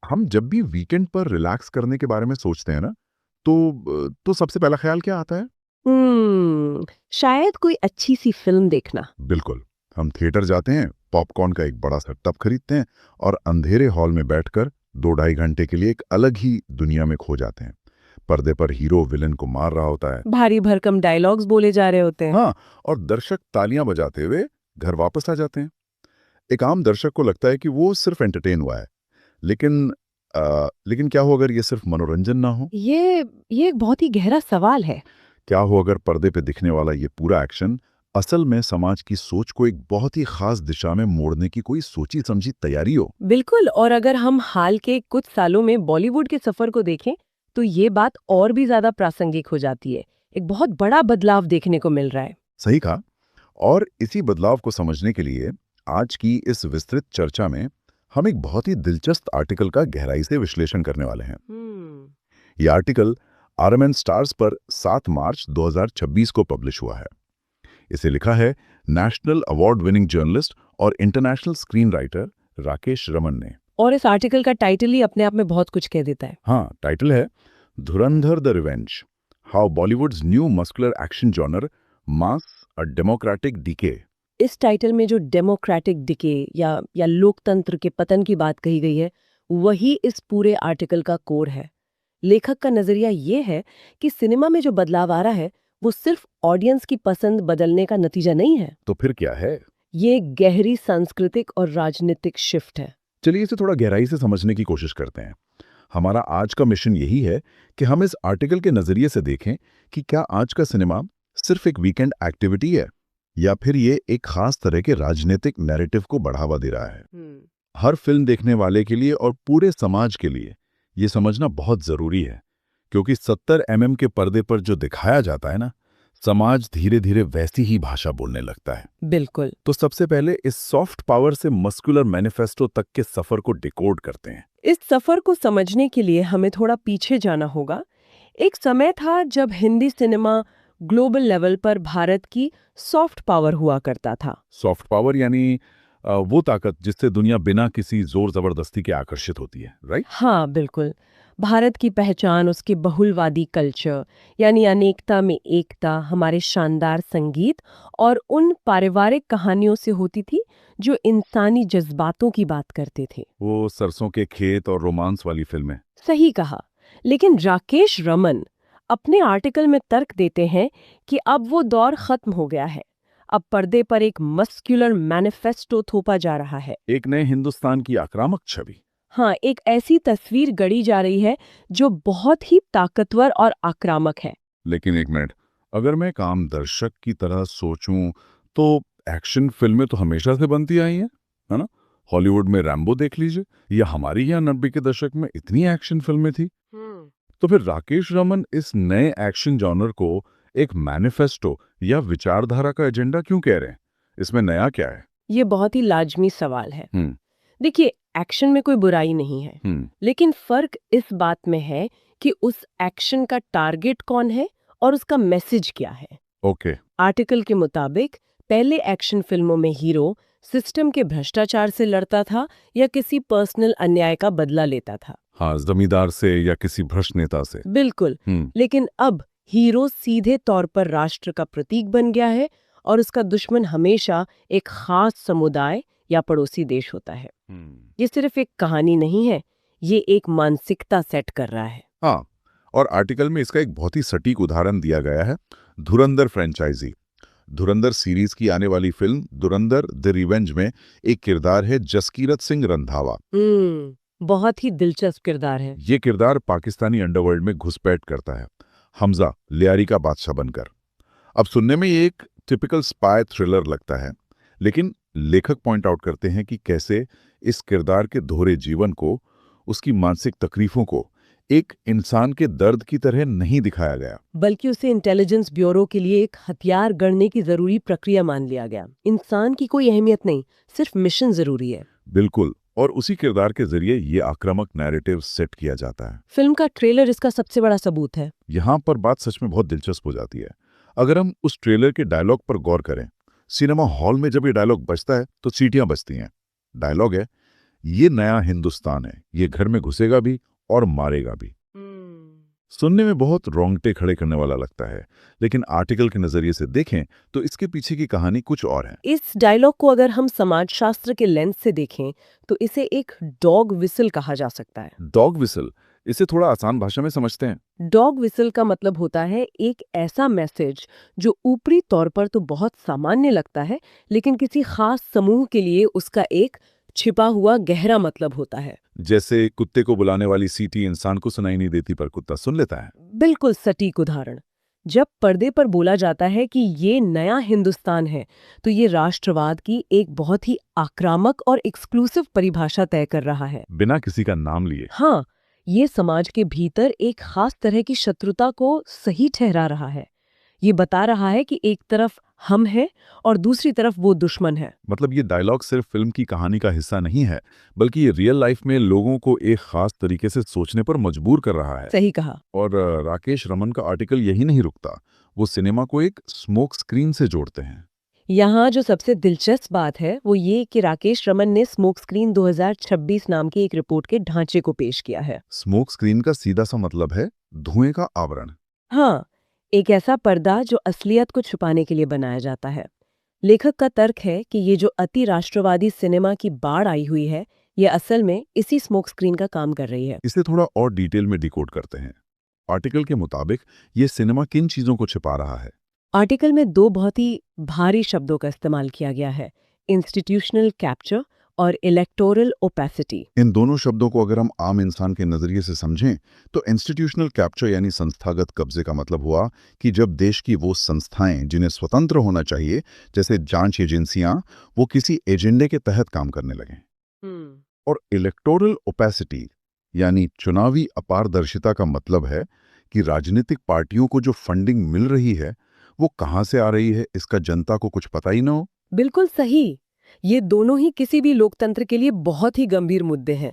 हम जब भी वीकेंड पर रिलैक्स करने के बारे में सोचते हैं ना, तो सबसे पहला ख्याल क्या आता है? शायद कोई अच्छी सी फिल्म देखना। बिल्कुल। हम थिएटर जाते हैं, पॉपकॉर्न का एक बड़ा सा टब खरीदते हैं और अंधेरे हॉल में बैठकर 2 ढाई घंटे के लिए एक अलग ही दुनिया में खो जाते हैं। पर्दे पर हीरो विलन को मार रहा होता है। भारी भरकम डायलॉग्स बोले जा रहे होते हैं। हाँ, और दर्शक तालियां बजाते हुए घर वापस आ जाते हैं। एक आम दर्शक को लगता है कि वो सिर्फ एंटरटेन हुआ है, लेकिन लेकिन क्या हो अगर ये सिर्फ मनोरंजन ना हो? ये एक बहुत ही गहरा सवाल है। क्या हो अगर पर्दे पे दिखने वाला ये पूरा एक्शन असल में समाज की सोच को एक बहुत ही खास दिशा में मोड़ने की कोई सोची समझी तैयारी हो? बिल्कुल, और अगर हम हाल के कुछ सालों में बॉलीवुड के सफर को देखें, तो ये बात और भी ज्यादा प्रासंगिक हो जाती है। एक बहुत बड़ा बदलाव देखने को मिल रहा है। सही कहा। और इसी बदलाव को समझने के लिए आज की इस विस्तृत चर्चा में हम एक बहुत ही दिलचस्प आर्टिकल का गहराई से विश्लेषण करने वाले हैं। हम्म। ये आर्टिकल आरएमएन स्टार्स पर 7 मार्च 2026 को पब्लिश हुआ है। इसे लिखा है नेशनल अवार्ड विनिंग जर्नलिस्ट और international screen writer Rakesh Raman ने। और इस आर्टिकल का टाइटल ही अपने आप में बहुत कुछ कह देता है। हाँ, टाइटल है Dhurandhar the revenge, how Bollywood's new muscular action genre masks a democratic decay. इस टाइटल में जो डेमोक्रेटिक डिके या लोकतंत्र के पतन की बात कही गई है, वही इस पूरे आर्टिकल का कोर है। लेखक का नजरिया ये है कि सिनेमा में जो बदलाव आ रहा है, वो सिर्फ ऑडियंस की पसंद बदलने का नतीजा नहीं है। तो फिर क्या है? ये एक गहरी सांस्कृतिक और राजनीतिक शिफ्ट है। चलिए इसे थोड़ा गहराई से समझने की कोशिश करते हैं। हमारा आज का मिशन यही है कि हम इस आर्टिकल के नजरिए से देखें कि क्या आज का सिनेमा सिर्फ एक वीकेंड एक्टिविटी है या फिर ये एक खास तरह के राजनीतिक नैरेटिव को बढ़ावा दे रहा है। हर फिल्म देखने वाले के लिए और पूरे समाज के लिए ये समझना बहुत जरूरी है, क्योंकि 70 mm के पर्दे पर जो दिखाया जाता है ना, समाज धीरे धीरे वैसी ही भाषा बोलने लगता है। बिल्कुल। तो सबसे पहले इस सॉफ्ट पावर से मस्कुलर मैनिफेस्टो तक के सफर को डिकोड करते हैं। इस सफर को समझने के लिए हमें थोड़ा पीछे जाना होगा। एक समय था जब हिंदी सिनेमा ग्लोबल लेवल पर भारत की सॉफ्ट पावर हुआ करता था। सॉफ्ट पावर यानी वो ताकत जिससे दुनिया बिना किसी जोर जबरदस्ती के आकर्षित होती है, राइट? हाँ, बिल्कुल। भारत की पहचान उसके बहुलवादी कल्चर, यानी अनेकता में एकता, हमारे शानदार संगीत और उन पारिवारिक कहानियों से होती थी जो इंसानी जज्बातों की बात करते थे। वो सरसों के खेत और रोमांस वाली फिल्में। सही कहा। लेकिन राकेश रमन अपने आर्टिकल में तर्क देते हैं कि अब वो दौर खत्म हो गया है। अब पर्दे पर एक मस्कुलर मैनिफेस्टो थोपा जा रहा है। एक नए हिंदुस्तान की आक्रामक छवि। हाँ, एक ऐसी तस्वीर गढ़ी जा रही है जो बहुत ही ताकतवर और आक्रामक है। लेकिन एक मिनट, अगर मैं एक आम दर्शक की तरह सोचूं तो एक्शन फिल्में तो हमेशा से बनती आई हैं, है ना? हॉलीवुड में रैम्बो देख लीजिए, या हमारी यहाँ 90 के दशक में इतनी एक्शन फिल्में थी। तो फिर राकेश रमन इस नए एक्शन जॉनर को एक मैनिफेस्टो या विचारधारा का एजेंडा क्यों कह रहे हैं? इसमें नया क्या है? ये बहुत ही लाजमी सवाल है। हम्म। देखिए, एक्शन में कोई बुराई नहीं है, हम्म। लेकिन फर्क इस बात में है कि उस एक्शन का टारगेट कौन है और उसका मैसेज क्या है। ओके। आर्टिकल के मुताबिक पहले एक्शन फिल्मों में हीरो सिस्टम के भ्रष्टाचार से लड़ता था या किसी पर्सनल अन्याय का बदला लेता था। हाँ, जमींदार से या किसी भ्रष्ट नेता से। बिल्कुल। हम्म। लेकिन अब हीरो सीधे तौर पर राष्ट्र का प्रतीक बन गया है और उसका दुश्मन हमेशा एक खास समुदाय या पड़ोसी देश होता है। ये सिर्फ एक कहानी नहीं है, ये एक मानसिकता सेट कर रहा है। हाँ, और आर्टिकल में इसका एक बहुत ही सटीक उदाहरण दिया गया है, धुरंधर फ्रेंचाइजी। धुरंधर सीरीज की आने वाली फिल्म धुरंधर द रिवेंज में एक किरदार है जसकीरत सिंह रंधावा। बहुत ही दिलचस्प किरदार है। ये किरदार पाकिस्तानी अंडरवर्ल्ड में घुसपैठ करता है, हमजा लियारी का बादशाह बनकर। अब सुनने में ये एक टिपिकल स्पाई थ्रिलर लगता है, लेकिन लेखक पॉइंट आउट करते हैं कि कैसे इस किरदार के दोहरे जीवन को, उसकी मानसिक तकलीफों को एक इंसान के दर्द की तरह नहीं दिखाया गया, बल्कि उसे इंटेलिजेंस ब्यूरो के लिए एक हथियार गढ़ने की जरूरी प्रक्रिया मान लिया गया। इंसान की कोई अहमियत नहीं, सिर्फ मिशन जरूरी है। बिल्कुल। और उसी किरदार के जरिए ये आक्रामक नैरेटिव सेट किया जाता है। फिल्म का ट्रेलर इसका सबसे बड़ा सबूत है। यहाँ पर बात सच में बहुत दिलचस्प हो जाती है। अगर हम उस ट्रेलर के डायलॉग पर गौर करें, सिनेमा हॉल में जब ये डायलॉग बजता है तो सीटियां बजती हैं। डायलॉग है, ये नया हिंदुस्तान है, ये घर में घुसेगा भी और मारेगा भी। सुनने में बहुत रोंगटे खड़े करने वाला लगता है, लेकिन आर्टिकल के नजरिए से देखें तो इसके पीछे की कहानी कुछ और है। इस डायलॉग को अगर हम समाजशास्त्र के लेंस से देखें तो इसे एक डॉग विसल कहा जा सकता है। डॉग विसल, इसे थोड़ा आसान भाषा में समझते हैं। डॉग विसल का मतलब होता है एक ऐसा मैसेज जो ऊपरी तौर पर तो बहुत सामान्य लगता है, लेकिन किसी खास समूह के लिए उसका एक छिपा हुआ गहरा मतलब होता है। जैसे कुत्ते को बुलाने वाली सीटी इंसान को सुनाई नहीं देती पर कुत्ता सुन लेता है। बिल्कुल सटीक उदाहरण। जब पर्दे पर बोला जाता है कि ये नया हिंदुस्तान है, तो ये राष्ट्रवाद की एक बहुत ही आक्रामक और एक्सक्लूसिव परिभाषा तय कर रहा है। बिना किसी का नाम लिए। हाँ, ये समाज के भीतर एक खास तरह की शत्रुता को सही ठहरा रहा है। ये बता रहा है कि एक तरफ हम हैं और दूसरी तरफ वो दुश्मन है। मतलब ये डायलॉग सिर्फ फिल्म की कहानी का हिस्सा नहीं है, बल्कि ये रियल लाइफ में लोगों को एक खास तरीके से सोचने पर मजबूर कर रहा है। सही कहा। और राकेश रमन का आर्टिकल यही नहीं रुकता, वो सिनेमा को एक स्मोक स्क्रीन से जोड़ते हैं। यहाँ जो सबसे दिलचस्प बात है वो ये कि राकेश रमन ने स्मोक स्क्रीन 2026 नाम की एक रिपोर्ट के ढांचे को पेश किया है। स्मोक स्क्रीन का सीधा सा मतलब है धुएं का आवरण। हाँ, एक ऐसा पर्दा जो असलियत को छुपाने के लिए बनाया जाता है। लेखक का तर्क है कि ये जो अति राष्ट्रवादी सिनेमा की बाढ़ आई हुई है, ये असल में इसी स्मोक स्क्रीन का काम कर रही है। इसे थोड़ा और डिटेल में डिकोड करते हैं। आर्टिकल के मुताबिक ये सिनेमा किन चीजों को छिपा रहा है? आर्टिकल में दो बहुत ही भारी शब्दों का इस्तेमाल किया गया है, इंस्टीट्यूशनल कैप्चर और इलेक्टोरल ओपेसिटी। इन दोनों शब्दों को अगर हम आम इंसान के नजरिए से समझें तो इंस्टीट्यूशनल कैप्चर यानी संस्थागत कब्जे का मतलब हुआ कि जब देश की वो संस्थाएं जिन्हें स्वतंत्र होना चाहिए, जैसे जांच एजेंसियां, वो किसी एजेंडे के तहत काम करने लगें। और इलेक्टोरल ओपेसिटी यानी चुनावी अपारदर्शिता का मतलब है कि राजनीतिक पार्टियों को जो फंडिंग मिल रही है वो कहां से आ रही है, इसका जनता को कुछ पता ही ना हो। बिल्कुल सही। ये दोनों ही किसी भी लोकतंत्र के लिए बहुत ही गंभीर मुद्दे हैं,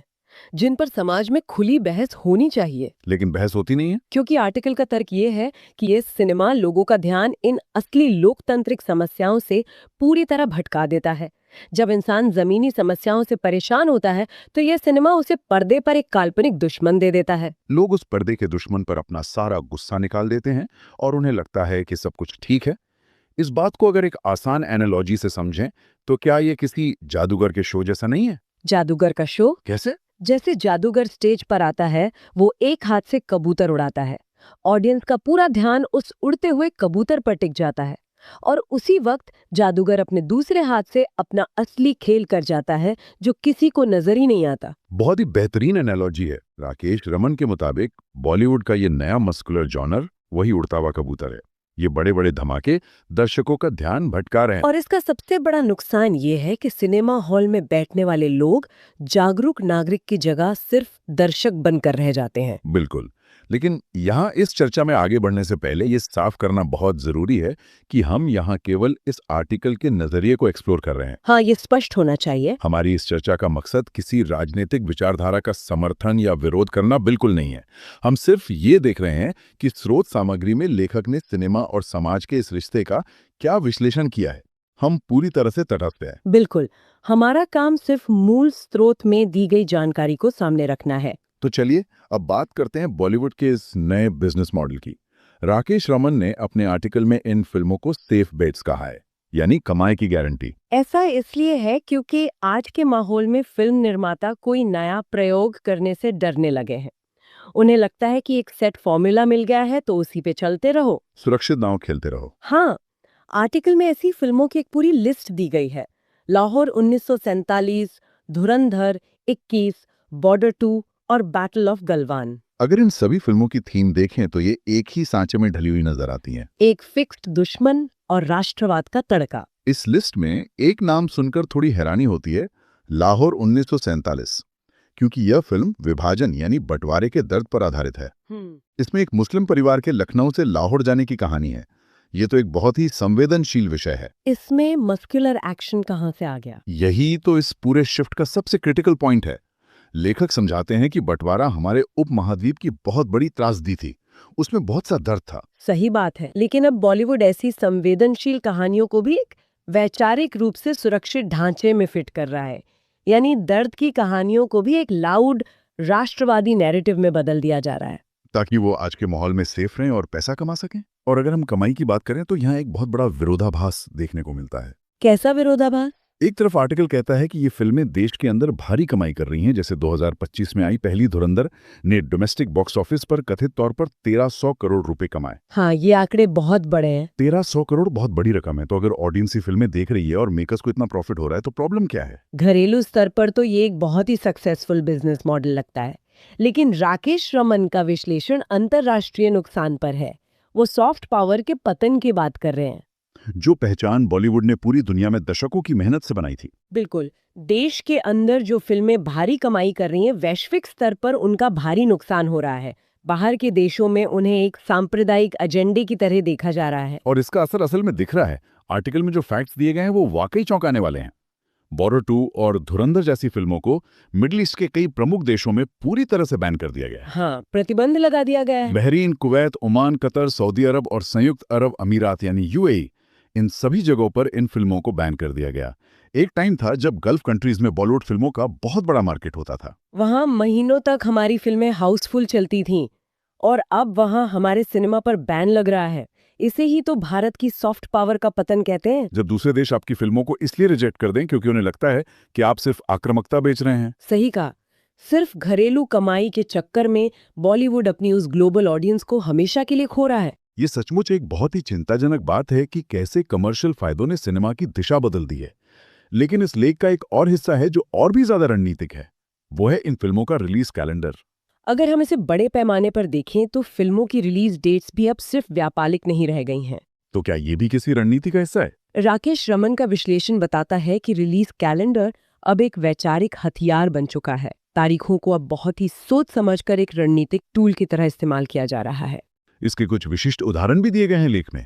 जिन पर समाज में खुली बहस होनी चाहिए। लेकिन बहस होती नहीं है। क्योंकि आर्टिकल का तर्क ये है कि ये सिनेमा लोगों का ध्यान इन असली लोकतांत्रिक समस्याओं से पूरी तरह भटका देता है। जब इंसान जमीनी समस्याओं से परेशान होता है तो यह सिनेमा उसे पर्दे पर एक काल्पनिक दुश्मन दे देता है। लोग उस पर्दे के दुश्मन पर अपना सारा गुस्सा निकाल देते हैं और उन्हें लगता है कि सब कुछ ठीक है। इस बात को अगर एक आसान एनालॉजी से समझें तो क्या ये किसी जादूगर के शो जैसा नहीं है? जादूगर का शो? कैसे? जैसे जादूगर स्टेज पर आता है, वो एक हाथ से कबूतर उड़ाता है, ऑडियंस का पूरा ध्यान उस उड़ते हुए कबूतर पर टिक जाता है, और उसी वक्त जादूगर अपने दूसरे हाथ से अपना असली खेल कर जाता है जो किसी को नजर ही नहीं आता। बहुत ही बेहतरीन एनालॉजी है। राकेश रमन के मुताबिक बॉलीवुड का ये नया मस्कुलर जॉनर वही उड़ता हुआ कबूतर है। ये बड़े बड़े धमाके दर्शकों का ध्यान भटका रहे हैं। और इसका सबसे बड़ा नुकसान ये है कि सिनेमा हॉल में बैठने वाले लोग जागरूक नागरिक की जगह सिर्फ दर्शक बनकर रह जाते हैं। बिल्कुल। लेकिन यहाँ इस चर्चा में आगे बढ़ने से पहले ये साफ करना बहुत जरूरी है कि हम यहाँ केवल इस आर्टिकल के नजरिए को एक्सप्लोर कर रहे हैं। हाँ, ये स्पष्ट होना चाहिए। हमारी इस चर्चा का मकसद किसी राजनीतिक विचारधारा का समर्थन या विरोध करना बिल्कुल नहीं है। हम सिर्फ ये देख रहे हैं कि स्रोत सामग्री में लेखक ने सिनेमा और समाज के इस रिश्ते का क्या विश्लेषण किया है। हम पूरी तरह से तटस्थ हैं। बिल्कुल, हमारा काम सिर्फ मूल स्रोत में दी गई जानकारी को सामने रखना है। तो चलिए अब बात करते हैं बॉलीवुड के इस नए बिजनेस मॉडल की। राकेश रमन ने अपने आर्टिकल में इन फिल्मों को सेफ बेट्स कहा है, यानी कमाई की गारंटी। ऐसा इसलिए है क्योंकि आज के माहौल में फिल्म निर्माता कोई नया प्रयोग करने से डरने लगे हैं। उन्हें लगता है कि एक सेट फॉर्मूला मिल गया है तो उसी पे चलते रहो, सुरक्षित दांव खेलते रहो। हाँ, आर्टिकल में ऐसी फिल्मों की एक पूरी लिस्ट दी गई है। लाहौर 1947, धुरंधर, 21, बॉर्डर 2 और बैटल ऑफ गलवान। अगर इन सभी फिल्मों की थीम देखें तो ये एक ही सांचे में ढली हुई नजर आती हैं। एक फिक्स्ड दुश्मन और राष्ट्रवाद का तड़का। इस लिस्ट में एक नाम सुनकर थोड़ी हैरानी होती है, लाहौर 1947, क्योंकि यह फिल्म विभाजन यानी बंटवारे के दर्द पर आधारित है। इसमें एक मुस्लिम परिवार के लखनऊ से लाहौर जाने की कहानी है। ये तो एक बहुत ही संवेदनशील विषय है। इसमें मस्कुलर एक्शन कहाँ से आ गया? यही तो इस पूरे शिफ्ट का सबसे क्रिटिकल पॉइंट है। लेखक समझाते हैं कि बंटवारा हमारे उपमहाद्वीप की बहुत बड़ी त्रासदी थी, उसमें बहुत सा दर्द था। सही बात है, लेकिन अब बॉलीवुड ऐसी संवेदनशील कहानियों को भी एक वैचारिक रूप से सुरक्षित ढांचे में फिट कर रहा है। यानी दर्द की कहानियों को भी एक लाउड राष्ट्रवादी नैरेटिव में बदल दिया जा रहा है। ताकि वो आज के माहौल में सेफ रहें और पैसा कमा सकें। और अगर हम कमाई की बात करें तो यहाँ एक बहुत बड़ा विरोधाभास देखने को मिलता है। कैसा विरोधाभास? एक तरफ आर्टिकल कहता है कि ये फिल्में देश के अंदर भारी कमाई कर रही हैं, जैसे 2025 में आई पहली धुरंधर ने डोमेस्टिक बॉक्स ऑफिस पर कथित तौर पर 1300 करोड़ रुपए कमाए। हाँ, ये आंकड़े बहुत बड़े हैं। 1300 करोड़ बहुत बड़ी रकम है। तो अगर ऑडियंस ही फिल्में देख रही है और मेकर्स को इतना प्रॉफिट हो रहा है तो प्रॉब्लम क्या है? घरेलू स्तर पर तो ये एक बहुत ही सक्सेसफुल बिजनेस मॉडल लगता है, लेकिन राकेश रमन का विश्लेषण अंतरराष्ट्रीय नुकसान पर है। वो सॉफ्ट पावर के पतन की बात कर रहे हैं। जो पहचान बॉलीवुड ने पूरी दुनिया में दशकों की मेहनत से बनाई थी। बिल्कुल, देश के अंदर जो फिल्में भारी कमाई कर रही हैं, वैश्विक स्तर पर उनका भारी नुकसान हो रहा है। बाहर के देशों में उन्हें एक सांप्रदायिक एजेंडे की तरह देखा जा रहा है। और इसका असर असल में दिख रहा है। आर्टिकल में जो फैक्ट्स दिए गए हैं वो वाकई चौंकाने वाले हैं। बॉर्डर 2 और धुरंधर जैसी फिल्मों को मिडिल ईस्ट के कई प्रमुख देशों में पूरी तरह से बैन कर दिया गया है। हाँ, प्रतिबंध लगा दिया गया है। बहरीन, कुवैत, ओमान, कतर, सऊदी अरब और संयुक्त अरब अमीरात यानी यूएई, इन सभी जगहों पर इन फिल्मों को बैन कर दिया गया। एक टाइम था जब गल्फ कंट्रीज में बॉलीवुड फिल्मों का बहुत बड़ा मार्केट होता था। वहाँ महीनों तक हमारी फिल्में हाउसफुल चलती थीं, और अब वहाँ हमारे सिनेमा पर बैन लग रहा है। इसे ही तो भारत की सॉफ्ट पावर का पतन कहते हैं। जब दूसरे देश आपकी फिल्मों को इसलिए रिजेक्ट कर दें क्योंकि उन्हें लगता है कि आप सिर्फ आक्रामकता बेच रहे हैं। सही कहा। सिर्फ घरेलू कमाई के चक्कर में बॉलीवुड अपनी उस ग्लोबल ऑडियंस को हमेशा के लिए खो रहा है। ये सचमुच एक बहुत ही चिंताजनक बात है कि कैसे कमर्शियल फायदों ने सिनेमा की दिशा बदल दी है। लेकिन इस लेख का एक और हिस्सा है जो और भी ज्यादा रणनीतिक है। वो है इन फिल्मों का रिलीज कैलेंडर। अगर हम इसे बड़े पैमाने पर देखें तो फिल्मों की रिलीज डेट्स भी अब सिर्फ व्यापारिक नहीं रह गई हैं। तो क्या ये भी किसी रणनीति का हिस्सा है? राकेश रमन का विश्लेषण बताता है कि रिलीज कैलेंडर अब एक वैचारिक हथियार बन चुका है। तारीखों को अब बहुत ही सोच समझकर एक रणनीतिक टूल की तरह इस्तेमाल किया जा रहा है। इसके कुछ विशिष्ट उदाहरण भी दिए गए हैं लेख में,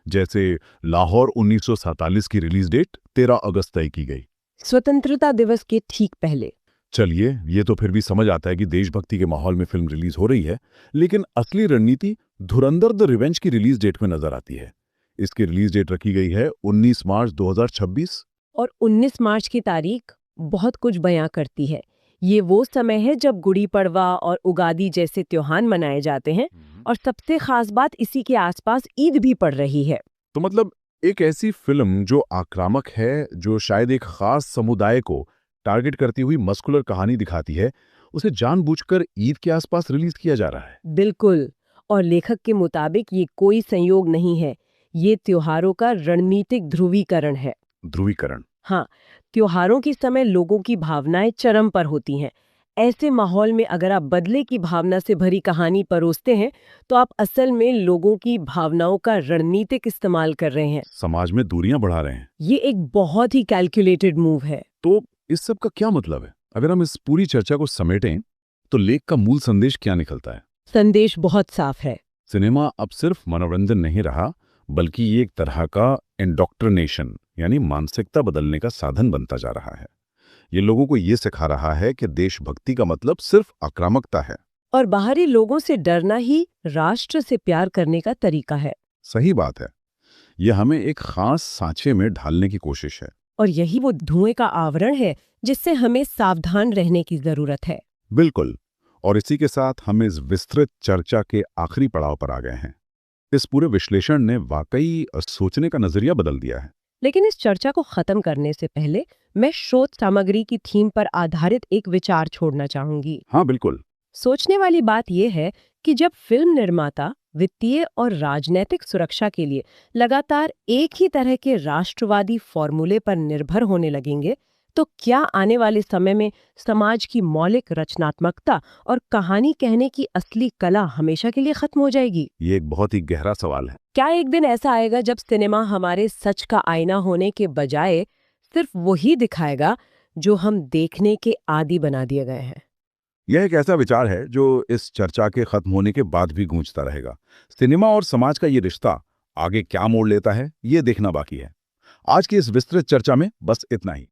जैसे लाहौर 1947 की रिलीज डेट 13 अगस्त तय की गई, स्वतंत्रता दिवस के ठीक पहले। चलिए, ये तो फिर भी समझ आता है कि देशभक्ति के माहौल में फिल्म रिलीज हो रही है। लेकिन असली रणनीति धुरंधर द रिवेंज की रिलीज डेट में नजर आती है। इसकी रिलीज डेट रखी गई है 19 मार्च 2026। और 19 मार्च की तारीख बहुत कुछ बयां करती है। ये वो समय है जब गुड़ी पड़वा और उगादी जैसे त्योहार मनाए जाते हैं, और सबसे खास बात, इसी के आसपास ईद भी पड़ रही है। तो मतलब एक ऐसी फिल्म जो आक्रामक है, जो शायद एक खास समुदाय को टारगेट करती हुई मस्कुलर कहानी दिखाती है, उसे जानबूझकर ईद के आसपास रिलीज किया जा रहा है। बिल्कुल। और लेखक के मुताबिक ये कोई संयोग नहीं है, ये त्योहारों का रणनीतिक ध्रुवीकरण है। ध्रुवीकरण? हाँ, त्योहारों के समय लोगों की भावनाएं चरम पर होती हैं। ऐसे माहौल में अगर आप बदले की भावना से भरी कहानी परोसते हैं तो आप असल में लोगों की भावनाओं का रणनीतिक इस्तेमाल कर रहे हैं। समाज में दूरियां बढ़ा रहे हैं। ये एक बहुत ही कैलकुलेटेड मूव है। तो इस सब का क्या मतलब है? अगर हम इस पूरी चर्चा को समेटें तो लेख का मूल संदेश क्या निकलता है? संदेश बहुत साफ है। सिनेमा अब सिर्फ मनोरंजन नहीं रहा, बल्कि ये एक तरह का इंडोक्ट्रिनेशन यानी मानसिकता बदलने का साधन बनता जा रहा है। ये लोगों को ये सिखा रहा है कि देशभक्ति का मतलब सिर्फ आक्रामकता है, और बाहरी लोगों से डरना ही राष्ट्र से प्यार करने का तरीका है। सही बात है। यह हमें एक खास सांचे में ढालने की कोशिश है। और यही वो धुएं का आवरण है जिससे हमें सावधान रहने की जरूरत है। बिल्कुल। और इसी के साथ हम इस विस्तृत चर्चा के आखिरी पड़ाव पर आ गए हैं। इस पूरे विश्लेषण ने वाकई सोचने का नजरिया बदल दिया है। लेकिन इस चर्चा को खत्म करने से पहले मैं शोध सामग्री की थीम पर आधारित एक विचार छोड़ना चाहूंगी। हाँ, बिल्कुल। सोचने वाली बात यह है कि जब फिल्म निर्माता वित्तीय और राजनैतिक सुरक्षा के लिए लगातार एक ही तरह के राष्ट्रवादी फॉर्मूले पर निर्भर होने लगेंगे, तो क्या आने वाले समय में समाज की मौलिक रचनात्मकता और कहानी कहने की असली कला हमेशा के लिए खत्म हो जाएगी? ये एक बहुत ही गहरा सवाल है। क्या एक दिन ऐसा आएगा जब सिनेमा हमारे सच का आईना होने के बजाय सिर्फ वही दिखाएगा जो हम देखने के आदी बना दिए गए हैं? यह एक ऐसा विचार है जो इस चर्चा के खत्म होने के बाद भी गूंजता रहेगा। सिनेमा और समाज का ये रिश्ता आगे क्या मोड़ लेता है, ये देखना बाकी है। आज की इस विस्तृत चर्चा में बस इतना ही।